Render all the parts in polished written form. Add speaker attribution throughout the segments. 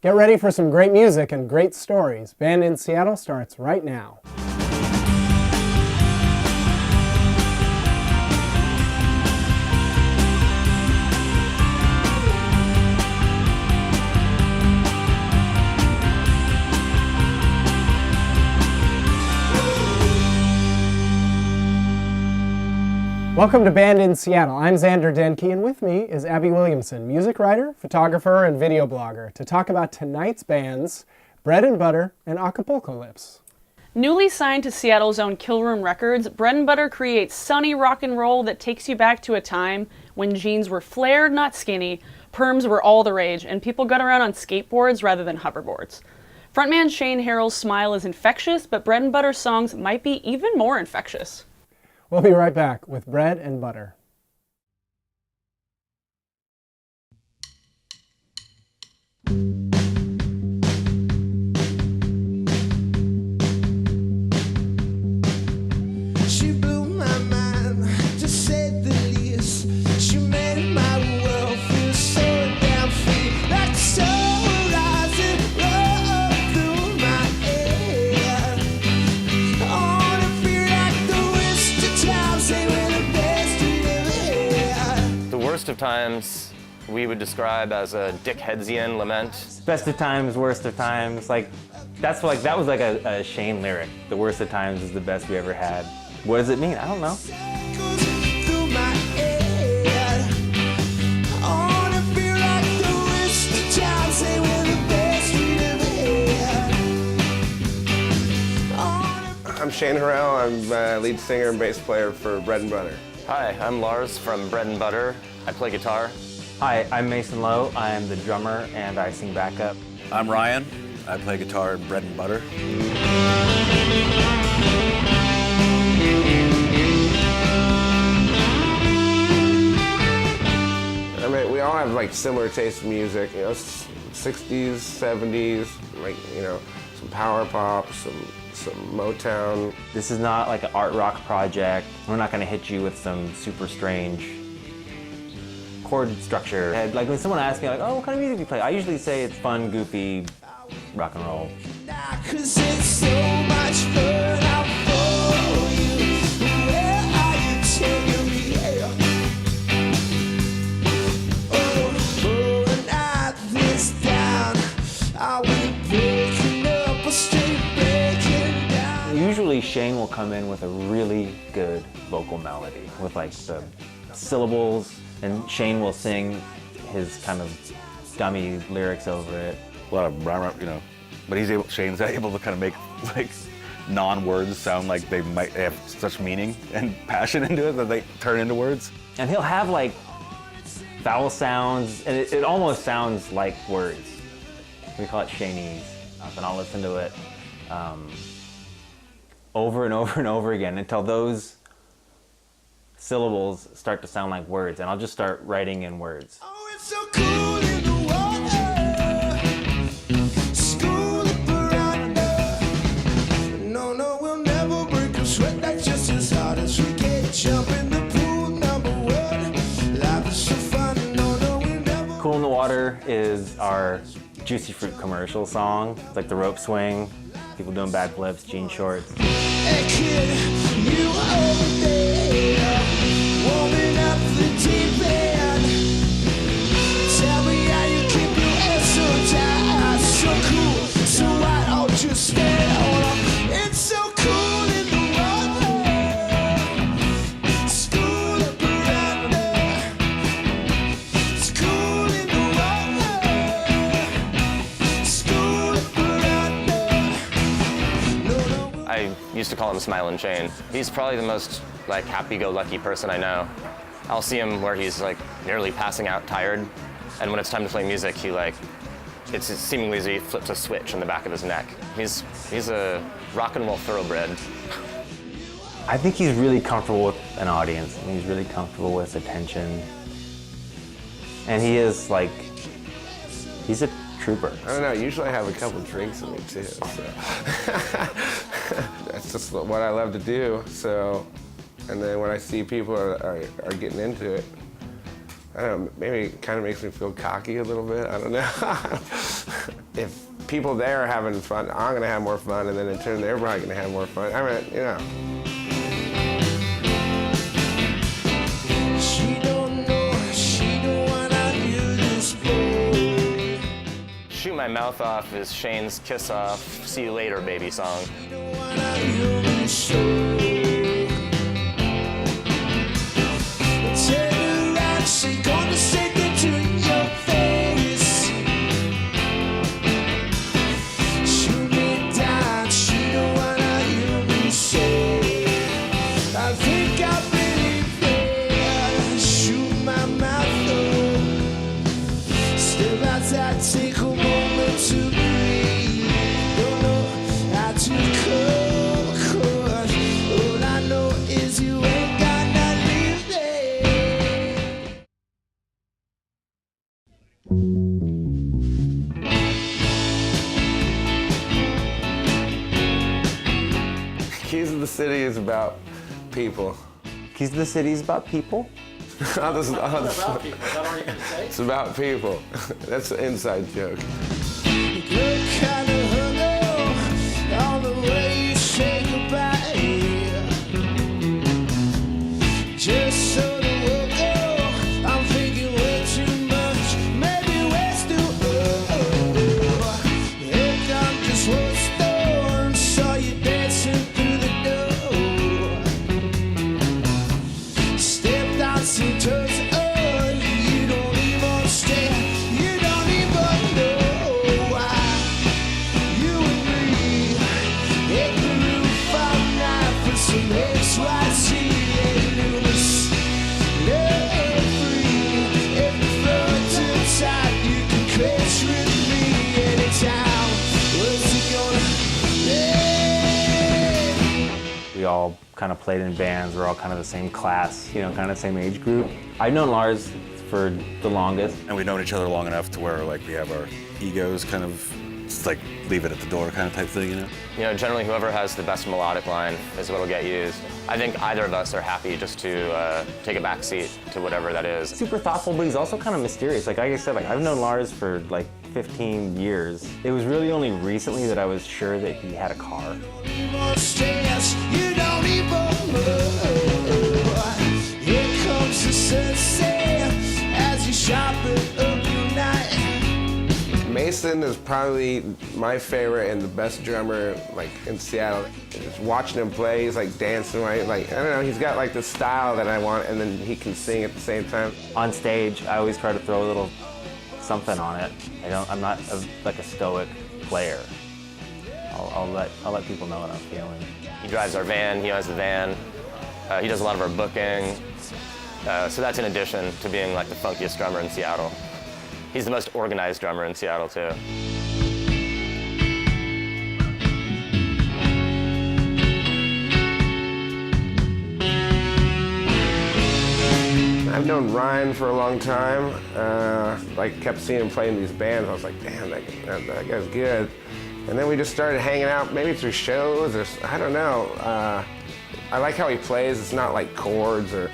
Speaker 1: Get ready for some great music and great stories. Band in Seattle starts right now. Welcome to Band in Seattle. I'm Xander Denke, and with me is Abby Williamson, music writer, photographer, and video blogger, to talk about tonight's bands, Bread and Butter and Acapulco Lips.
Speaker 2: Newly signed to Seattle's own Killroom Records, Bread and Butter creates sunny rock and roll that takes you back to a time when jeans were flared, not skinny, perms were all the rage, and people got around on skateboards rather than hoverboards. Frontman Shane Harrell's smile is infectious, but Bread and Butter songs might be even more infectious.
Speaker 1: We'll be right back with Bread and Butter.
Speaker 3: She blew my mind, to say the least. She made my world feel so damn free. Like the sun rising up through my head. I wanna feel like the worst of times, they were the best to live here.
Speaker 4: The worst of times we would describe as a Dick Hedsian lament.
Speaker 5: Best of times, worst of times, that was like a Shane lyric. The worst of times is the best we ever had. What does it mean? I don't know.
Speaker 3: Goes through my head. I wanna feel like the worst of times, they were the best we ever had.
Speaker 6: I'm Shane Harrell. I'm lead singer and bass player for Bread and Butter.
Speaker 4: Hi, I'm Lars from Bread and Butter. I play guitar.
Speaker 5: Hi, I'm Mason Lowe. I am the drummer and I sing backup.
Speaker 7: I'm Ryan. I play guitar in Bread and Butter.
Speaker 6: I mean, we all have like similar taste in music, 60s, 70s, some power pop, some Motown.
Speaker 5: This is not like an art rock project. We're not gonna hit you with some super strange chord structure. And like when someone asks me oh, what kind of music do you play? I usually say it's fun, goofy, rock and roll.
Speaker 3: Cause it's so much fun out for you. Where are you taking me? And at this down, are we breaking up or straight breaking down?
Speaker 5: Usually Shane will come in with a really good vocal melody with like the syllables, and Shane will sing his kind of dummy lyrics over it.
Speaker 7: A lot of but Shane's able to kind of make like non-words sound like they might have such meaning and passion into it that they turn into words.
Speaker 5: And he'll have like vowel sounds, and it almost sounds like words. We call it Shanese, and I'll listen to it over and over and over again until those syllables start to sound like words, and I'll just start writing in words.
Speaker 3: Oh, it's so cool in the water. School of piranha. No, we'll never break a sweat. That's just as hard as we get. Jump in the pool, number one. Life is so fun. No, we'll never.
Speaker 5: Cool in the Water is our Juicy Fruit commercial song. It's like the rope swing, people doing backflips, jean shorts.
Speaker 3: Hey kid, you over there, warming up the deep end. Tell me how you keep your head so tight, so cool, so white. I'll just stand on up. It's so cool in the water. School of piranha. It's cool in the water. School of piranha. No.
Speaker 4: I used to call him Smilin' Shane. He's probably the most happy-go-lucky person I know. I'll see him where he's nearly passing out tired, and when it's time to play music, it's seemingly as he flips a switch in the back of his neck. He's a rock and roll thoroughbred.
Speaker 5: I think he's really comfortable with an audience, and he's really comfortable with attention. And he is he's a trooper.
Speaker 6: I don't know, usually I have a couple drinks in me too, so. That's just what I love to do, so. And then when I see people are getting into it, I don't know, maybe it kind of makes me feel cocky a little bit, I don't know. if people there are having fun, I'm gonna have more fun, and then in turn they're probably gonna have more fun. I mean, you know.
Speaker 3: She don't know, she don't wanna hear this boy.
Speaker 4: Shoot My Mouth Off is Shane's Kiss Off, See You Later baby song.
Speaker 3: She don't wanna hear me so. Turn around, she gonna say it to your face. Shoot me down, she don't wanna hear me say. I think I really failed. Shoot my mouth up. Step outside, take a moment to breathe. Don't know how to cook. All I know is you ain't gonna leave me.
Speaker 6: Keys of the City is about people.
Speaker 5: Keys to the City is about people.
Speaker 6: It's about people. That's an inside joke.
Speaker 3: You look kinda hungover on the way you say goodbye. Just sort of woke up, I'm thinking way too much, maybe way too old. Here comes just one storm, saw you dancing through the door. Stepped out some toes. You don't even stay, you don't even know why. You and me hit the roof all night for some XYZ and loose. Let free, if the floor too tight, you can crash with me anytime. What's it gonna be?
Speaker 5: We all kind of played in bands. We're all kind of the same class, you know, kind of same age group. I've known Lars for the longest.
Speaker 7: And we've known each other long enough to where like we have our egos kind of just like leave it at the door kind of type thing, you know?
Speaker 4: You know, generally whoever has the best melodic line is what'll get used. I think either of us are happy just to take a back seat to whatever that is.
Speaker 5: Super thoughtful, but he's also kind of mysterious. Like I said, like I've known Lars for like 15 years. It was really only recently that I was sure that he had a car.
Speaker 3: You don't even know. Here comes the sunset as you sharpen up your night.
Speaker 6: Mason is probably my favorite and the best drummer like in Seattle. Just watching him play, he's like dancing, right? Like, I don't know, he's got like the style that I want, and then he can sing at the same time.
Speaker 5: On stage, I always try to throw a little something on it. I'm not like a stoic player. I'll let people know what I'm feeling.
Speaker 4: He drives our van, he owns the van, he does a lot of our booking. So that's in addition to being like the funkiest drummer in Seattle. He's the most organized drummer in Seattle too.
Speaker 6: I've known Ryan for a long time. Like kept seeing him play in these bands. I was like, damn, that guy's good. And then we just started hanging out, maybe through shows or I don't know. I like how he plays. It's not like chords or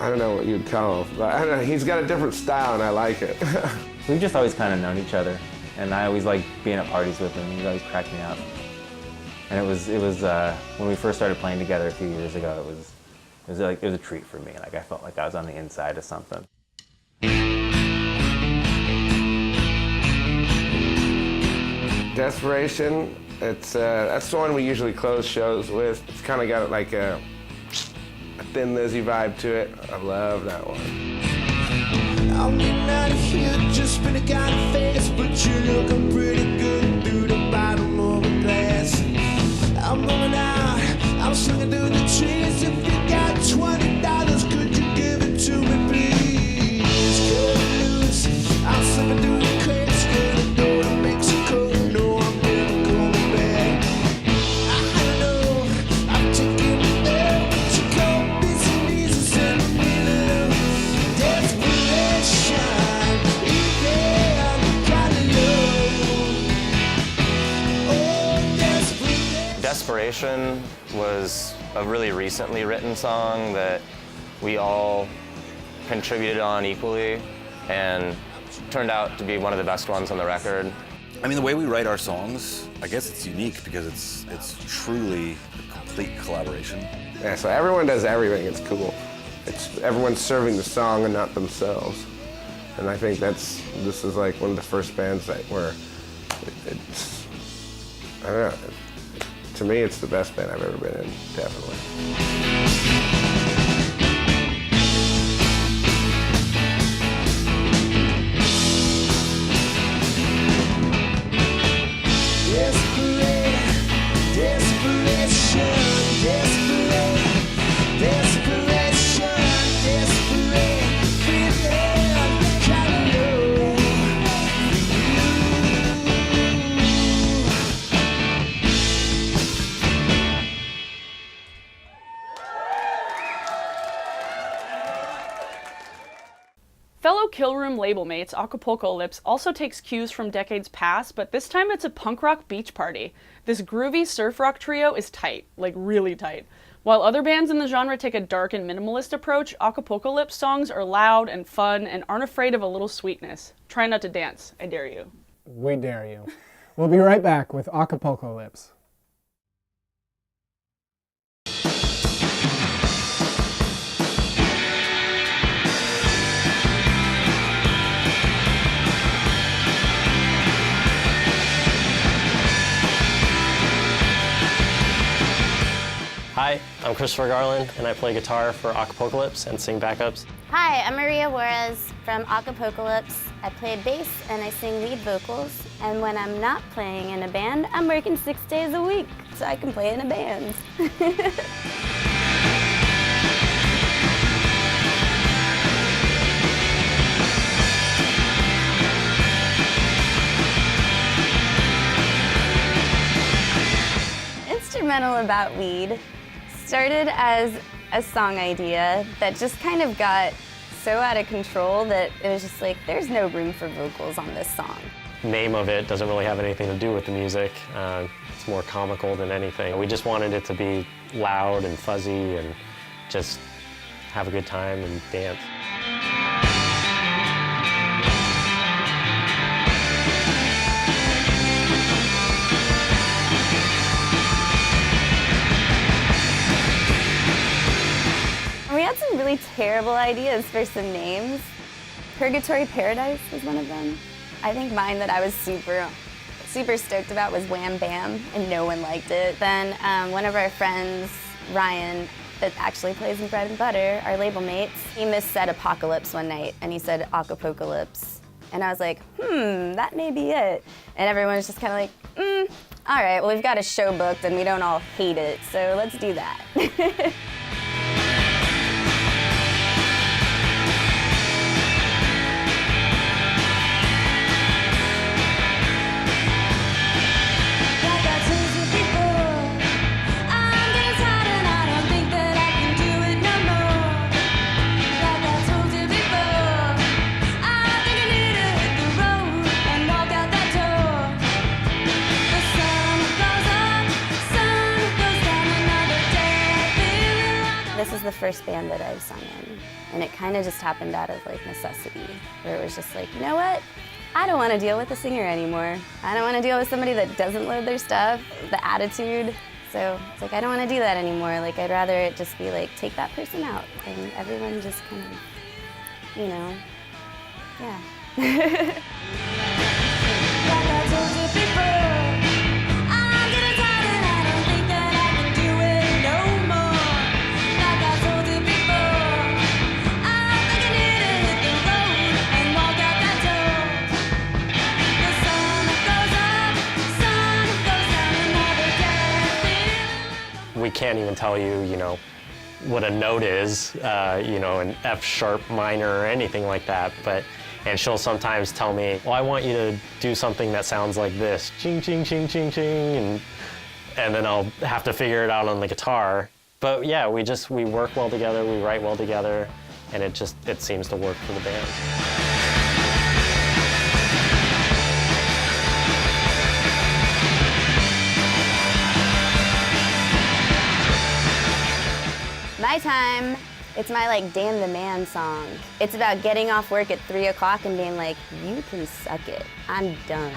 Speaker 6: I don't know what you'd call him. But I don't know. He's got a different style, and I like it.
Speaker 5: We've just always kind of known each other, and I always liked being at parties with him. He always cracked me up. And it was when we first started playing together a few years ago. It was a treat for me. Like I felt like I was on the inside of something.
Speaker 6: Desperation. That's the one we usually close shows with. It's kind of got like a Thin Lizzy vibe to it. I love that one.
Speaker 3: I'm getting out of here, just been a kind of face, but you're looking pretty good through the bottom of a glass. I'm moving out, I'm swinging through the trees. If you got $20, could you give it to me, please? Cut loose, I'm slipping through the cracks, gonna go to Mexico. No, I'm never coming back. I know, I'm taking it there, but you go busy knees and send me love. Desperation, even kind of love. Oh, desperation.
Speaker 4: Desperation was a really recently written song that we all contributed on equally and turned out to be one of the best ones on the record.
Speaker 7: I mean, the way we write our songs, I guess it's unique because it's truly a complete collaboration.
Speaker 6: Yeah, so everyone does everything. It's cool. It's everyone's serving the song and not themselves. And I think this is like one of the first bands where it's, I don't know, to me it's the best band I've ever been in, definitely.
Speaker 2: Fellow Killroom label mates Acapulco Lips also takes cues from decades past, but this time it's a punk rock beach party. This groovy surf rock trio is tight, like really tight. While other bands in the genre take a dark and minimalist approach, Acapulco Lips songs are loud and fun and aren't afraid of a little sweetness. Try not to dance, I dare you.
Speaker 1: We dare you. We'll be right back with Acapulco Lips.
Speaker 8: Hi, I'm Christopher Garland, and I play guitar for Acapulco Lips and sing backups.
Speaker 9: Hi, I'm Maria Juarez from Acapulco Lips. I play bass and I sing lead vocals. And when I'm not playing in a band, I'm working 6 days a week, so I can play in a band. Instrumental About Weed started as a song idea that just kind of got so out of control that it was just like, there's no room for vocals on this song.
Speaker 8: Name of it doesn't really have anything to do with the music. It's more comical than anything. We just wanted it to be loud and fuzzy and just have a good time and dance.
Speaker 9: We had some really terrible ideas for some names. Purgatory Paradise was one of them. I think mine that I was super stoked about was Wham Bam, and no one liked it. Then one of our friends, Ryan, that actually plays in Bread and Butter, our label mates, he missaid Apocalypse one night, and he said Acapulco Lips. And I was like, that may be it. And everyone was just kind of like, all right, well, we've got a show booked, and we don't all hate it, so let's do that. This is the first band that I've sung in, and it kind of just happened out of like necessity, where it was just like, you know what? I don't want to deal with a singer anymore. I don't want to deal with somebody that doesn't load their stuff, the attitude. So it's like, I don't want to do that anymore. Like, I'd rather it just be like, take that person out, and everyone just kind of, you know, yeah.
Speaker 8: We can't even tell you, you know, what a note is, you know, an F sharp minor or anything like that. And she'll sometimes tell me, well, I want you to do something that sounds like this, ching, ching, ching, ching, ching, and then I'll have to figure it out on the guitar. But yeah, we work well together, we write well together, and it seems to work for the band.
Speaker 9: My Time, it's my like Dan the Man song. It's about getting off work at 3 o'clock and being like, you can suck it, I'm done.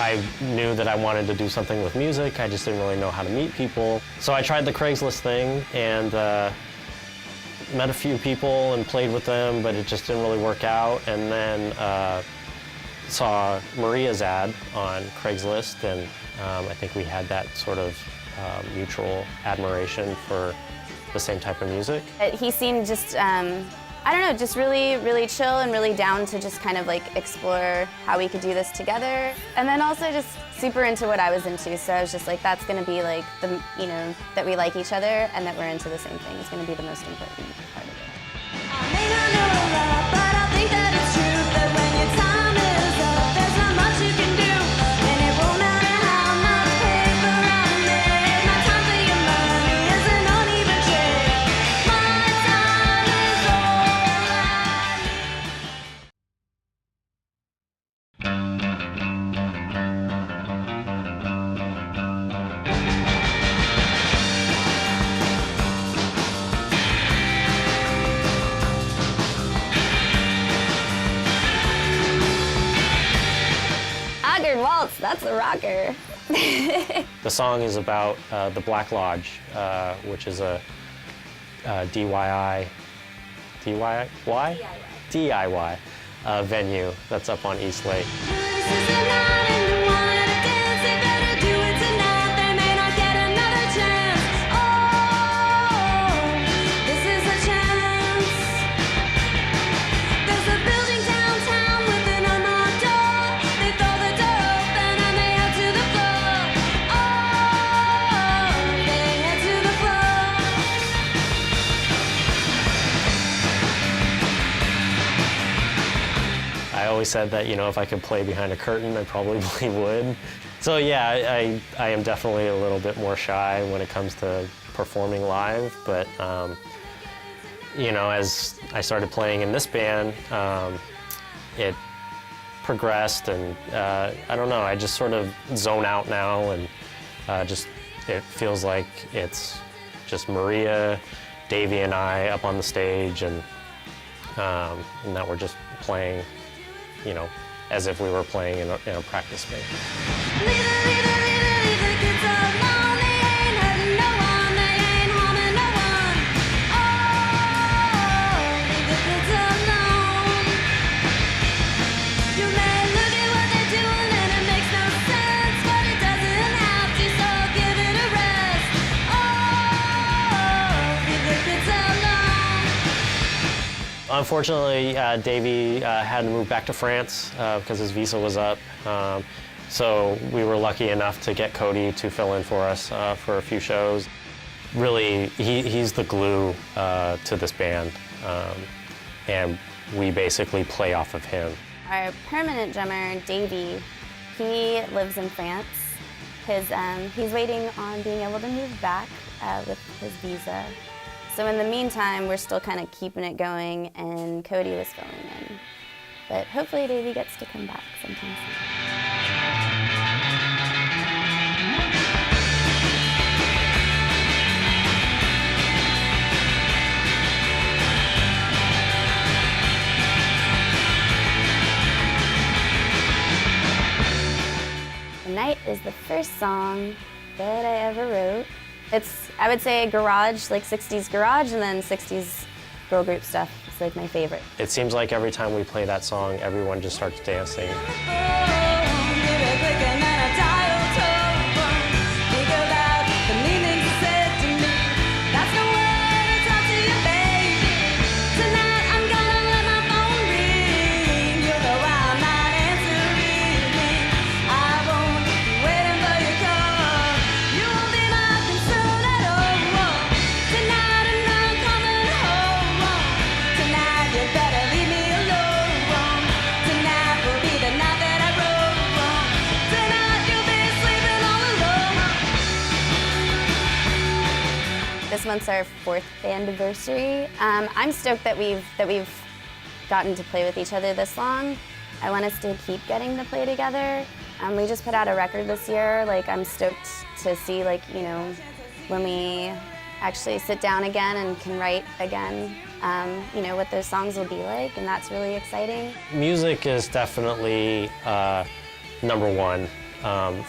Speaker 8: I knew that I wanted to do something with music. I just didn't really know how to meet people. So I tried the Craigslist thing and met a few people and played with them, but it just didn't really work out. And then saw Maria's ad on Craigslist, and I think we had that sort of mutual admiration for the same type of music.
Speaker 9: He seemed just, I don't know, just really, really chill and really down to just kind of like explore how we could do this together. And then also just super into what I was into. So I was just like, that's gonna be like the, you know, that we like each other and that we're into the same thing is gonna be the most important part of it. I may not know a lot, but I think that it's true that when your time is up, there's not much you can do. And it won't matter how much paper I made. My time for your money is an uneven trade. My time is all I need. Waltz, that's a rocker.
Speaker 8: The song is about the Black Lodge, which is a DIY venue that's up on East Lake. I always said that, you know, if I could play behind a curtain, I probably would. So yeah, I am definitely a little bit more shy when it comes to performing live, but you know, as I started playing in this band, it progressed, and I don't know, I just sort of zone out now, and it feels like it's just Maria, Davey, and I up on the stage, and that we're just playing, you know, as if we were playing in a practice space. Unfortunately, Davey had to move back to France because his visa was up. So we were lucky enough to get Cody to fill in for us for a few shows. Really, he's the glue to this band, and we basically play off of him.
Speaker 9: Our permanent drummer, Davey, he lives in France. He's waiting on being able to move back with his visa. So in the meantime, we're still kind of keeping it going, and Cody was filling in. But hopefully Davey gets to come back sometime soon. Tonight is the first song that I ever wrote. It's, I would say, garage, like 60s garage, and then 60s girl group stuff. It's like my favorite.
Speaker 8: It seems like every time we play that song, everyone just starts dancing.
Speaker 9: month's our 4th anniversary. I'm stoked that we've gotten to play with each other this long. I want us to keep getting to play together. We just put out a record this year. Like, I'm stoked to see, like, you know, when we actually sit down again and can write again, you know, what those songs will be like, and that's really exciting.
Speaker 8: Music is definitely number one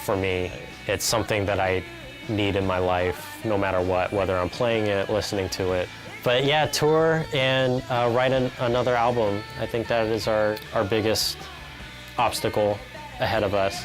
Speaker 8: for me. It's something that I need in my life, no matter what, whether I'm playing it, listening to it. But yeah, tour and write another album. I think that is our biggest obstacle ahead of us.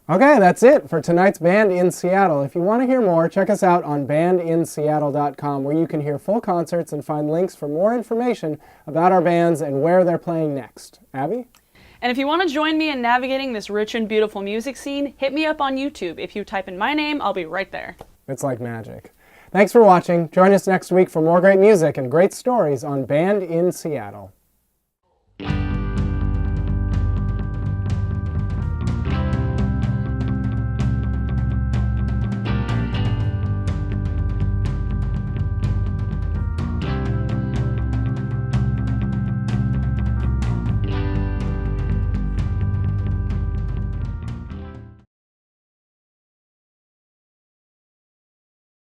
Speaker 1: Okay, that's it for tonight's Band in Seattle. If you want to hear more, check us out on bandinseattle.com, where you can hear full concerts and find links for more information about our bands and where they're playing next. Abby?
Speaker 2: And if you want to join me in navigating this rich and beautiful music scene, hit me up on YouTube. If you type in my name, I'll be right there.
Speaker 1: It's like magic. Thanks for watching. Join us next week for more great music and great stories on Band in Seattle.